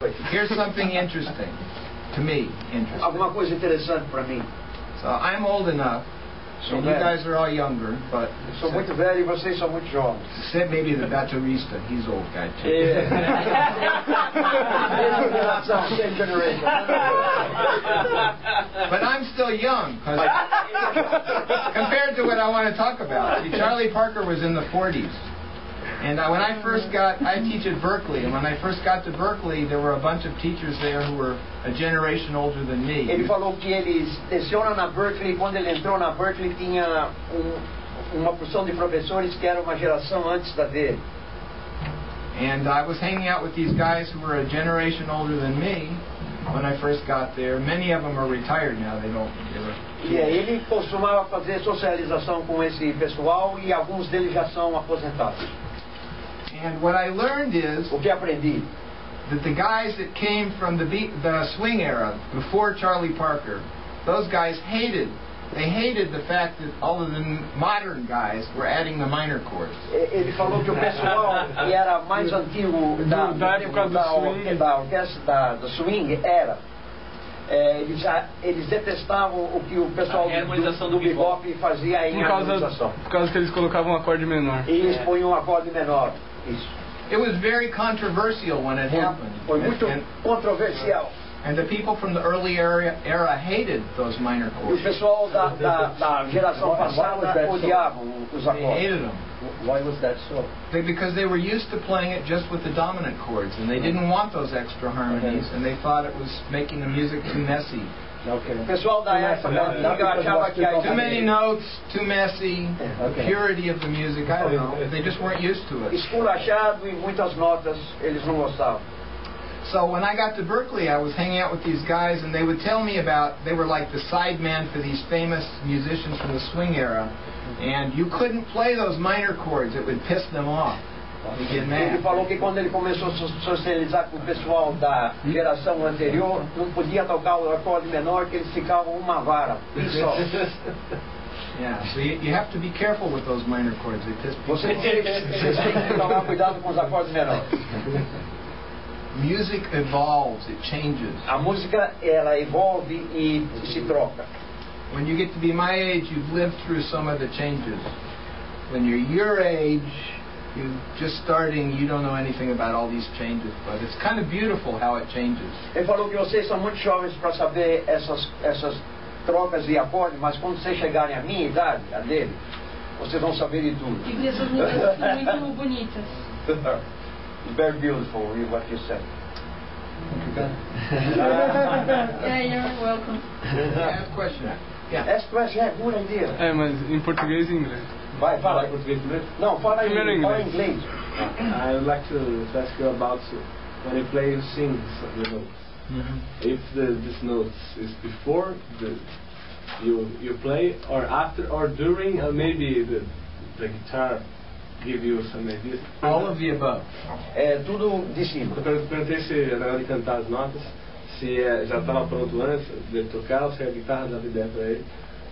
Here's something interesting, to me, interesting. Alguma coisa interessante para mim. So I'm old enough, and you guys are all younger, but... Eu sou muito velho e vocês são muito jovens. Except maybe the baterista, he's old guy too. Same generation. But I'm still young, compared to what I want to talk about. See, Charlie Parker was in the 40s. And when I teach at Berklee, and when I first got to Berklee, there were a bunch of teachers there who were a generation older than me. Ele falou que ele leciona na Berklee, quando ele entrou na Berklee tinha uma porção de professores que era uma geração antes da dele. And I was hanging out with these guys who were a generation older than me when I first got there. Many of them are retired now. E ele costumava fazer socialização com esse pessoal e alguns deles já são aposentados. And what I learned is o que aprendi that the guys that came from the swing era before Charlie Parker, those guys hated the fact that all of the modern guys were adding the minor chords. Ele falou que o pessoal que era mais antigo da orquestra da swing era eles detestavam o que o pessoal do bebop fazia em harmonização. Por causa que eles colocavam um acorde menor. E eles punham um acorde menor. Isso. It was very controversial when it happened. Foi muito controversial. And the people from the early era hated those minor chords. E o pessoal da geração passada odiavam os acordes. They hated them. Why was that so? Because they were used to playing it just with the dominant chords, and they didn't want those extra harmonies, and they thought it was making the music too messy. O pessoal da época achava que too many notes, too messy, the purity of the music, I don't know. They just weren't used to it. Esculachado e muitas notas, eles não gostavam. So when I got to Berklee, I was hanging out with these guys, and they would tell me they were like the sideman for these famous musicians from the swing era, and you couldn't play those minor chords, it would piss them off. Ele falou que quando ele começou a socializar com o pessoal da geração anterior, não podia tocar o acorde menor, que eles ficavam uma vara. Yeah, so you have to be careful with those minor chords. They piss people off. Vocês têm que tomar cuidado com os acordes menores. Music evolves, it changes. A música, ela evolve e se troca. When you get to be my age, you've lived through some of the changes. When you're your age, you're just starting, you don't know anything about all these changes, but it's kind of beautiful how it changes. Ele falou que vocês são muito jovens para saber essas trocas de acordes, mas quando vocês chegarem à minha idade, a dele, vocês vão saber de tudo. E essas mudanças são muito bonitas. It's very beautiful, what you said. Yeah, you're welcome. Ask question. Yeah. Ask question, good idea. Mas em português e inglês. Vai, fala em português e inglês? Não, fala em inglês. I would like to ask you about when you play, you sing the notes. If this notes is before you play, or after, or during, or maybe the guitar give you some ideas. All of the above. É tudo de cima. Eu perguntei se na hora de cantar as notas, se já estava pronto antes de tocar, ou se a guitarra dava ideia para ele.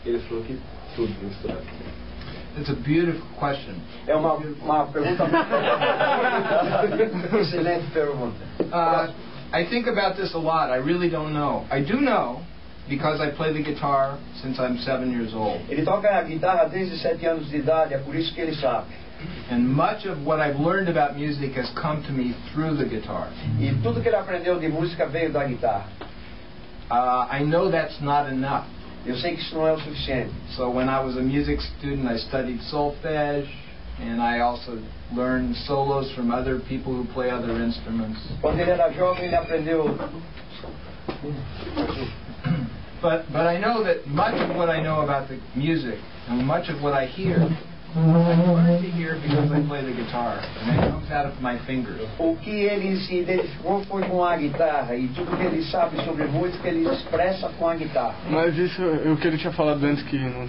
Ele falou que tudo misturado. It's a beautiful question. É uma pergunta excelente pergunta. I think about this a lot. I really don't know. I do know because I play the guitar since I'm 7 years old. Ele toca a guitarra desde 7 anos de idade, é por isso que ele sabe. And much of what I've learned about music has come to me through the guitar. E tudo que ele aprendeu de música veio da guitarra. I know that's not enough. Eu sei que isso não é o suficiente. So when I was a music student, I studied solfege, and I also learned solos from other people who play other instruments. Quando ele era jovem, ele aprendeu. But I know that much of what I know about the music and much of what I hear, I learned to hear because I play the guitar, and it comes out of my fingers. O que ele se identificou foi com a guitarra, e tudo que ele sabe sobre música ele expressa com a guitarra. Mas isso, o que ele tinha falado antes que não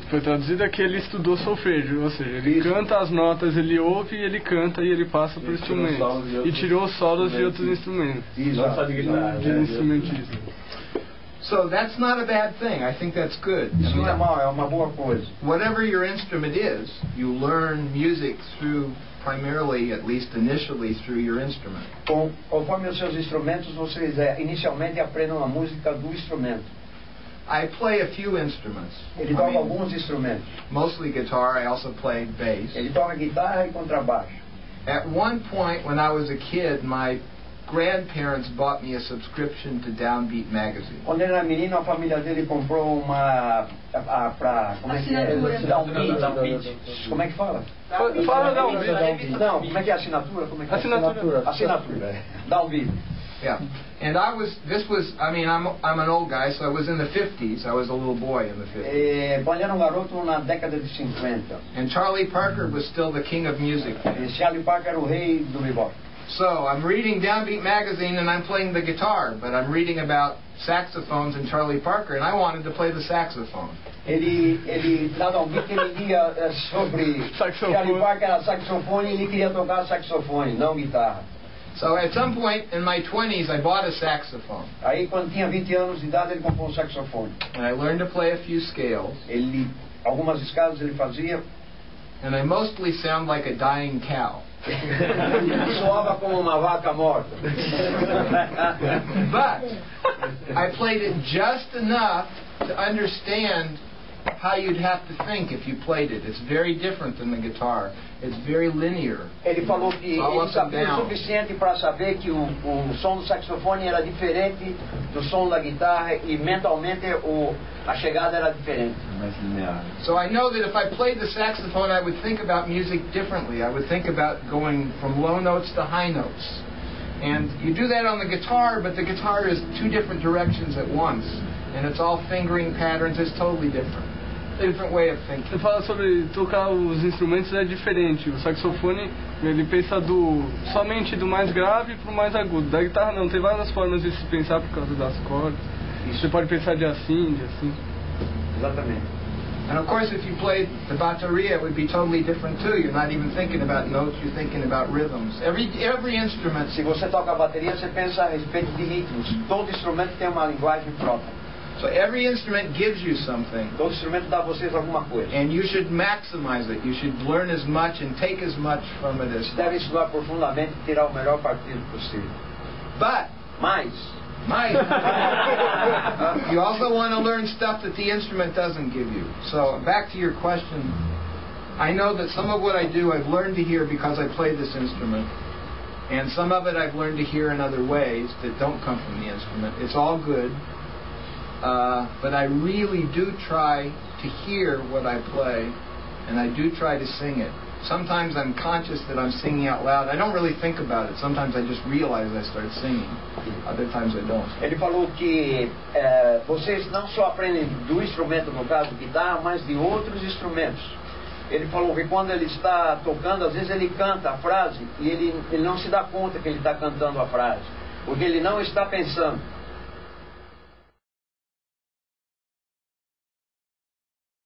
foi traduzido, é que ele estudou solfejo, ou seja, ele canta as notas, ele ouve, ele canta e ele passa para o instrumento. E tirou os solos de outros instrumentos. Exato. De instrumentista. So that's not a bad thing. I think that's good. Isso não é mal, é uma boa coisa. Whatever your instrument is, you learn music through, primarily, at least initially, through your instrument. Conforme os seus instrumentos, vocês inicialmente aprendam a música do instrumento. I play a few instruments. Ele toca alguns instrumentos. Mostly guitar. I also play bass. Ele toca guitarra e contrabaixo. At one point, when I was a kid, my grandparents bought me a subscription to Downbeat magazine. Quando ele era menino, a família dele comprou uma como é que é? Downbeat. Como é que fala? Fala Downbeat. Não, como é que é assinatura? Como é que é? Assinatura. Downbeat. Yeah, and I'm an old guy, so I was in the 50s. I was a little boy in the 50s. Quando era garoto na década de 50. And Charlie Parker was still the king of music. Charlie Parker era o rei do bebop. So I'm reading Downbeat magazine and I'm playing the guitar, but I'm reading about saxophones and Charlie Parker, and I wanted to play the saxophone. Ele na Downbeat ele lia sobre Charlie Parker era saxofone e ele queria tocar saxofone, não guitarra. So at some point in my 20s, I bought a saxophone. Aí quando tinha 20 anos de idade ele comprou um saxofone. And I learned to play a few scales. Algumas escalas ele fazia. And I mostly sound like a dying cow. Soava como uma vaca morta. But I played it just enough to understand how you'd have to think if you played it. It's very different than the guitar. It's very linear. Ele falou que ele sabia o suficiente para saber que o som do saxofone era diferente do som da guitarra e mentalmente a chegada era diferente. So I know that if I played the saxophone, I would think about music differently. I would think about going from low notes to high notes. And you do that on the guitar, but the guitar is two different directions at once. And it's all fingering patterns. It's totally different. Different way of thinking. Você fala sobre tocar os instrumentos é diferente. O saxofone, ele pensa somente do mais grave para o mais agudo. Da guitarra não, tem várias formas de se pensar por causa das cordas. Você pode pensar de assim, de assim. Exatamente. And of course, if you played the bateria, it would be totally different too. You're not even thinking about notes, you're thinking about rhythms. Every instrument. Se você toca a bateria, você pensa a respeito de ritmos. Todo instrumento tem uma linguagem própria. So every instrument gives you something. Todo instrumento dá a vocês alguma coisa. And you should maximize it. You should learn as much and take as much from it as possible. Deve estudar profundamente e tirar o melhor partido possível. Mas you also want to learn stuff that the instrument doesn't give you. So back to your question, I know that some of what I do I've learned to hear because I play this instrument. And some of it I've learned to hear in other ways that don't come from the instrument. It's all good. But I really do try to hear what I play, and I do try to sing it. Sometimes I'm conscious that I'm singing out loud. I don't really think about it. Sometimes I just realize I start singing. Other times I don't. Ele falou que vocês não só aprendem do instrumento, no caso guitarra, mas de outros instrumentos. Ele falou que quando ele está tocando, às vezes ele canta a frase e ele não se dá conta que ele está cantando a frase, porque ele não está pensando.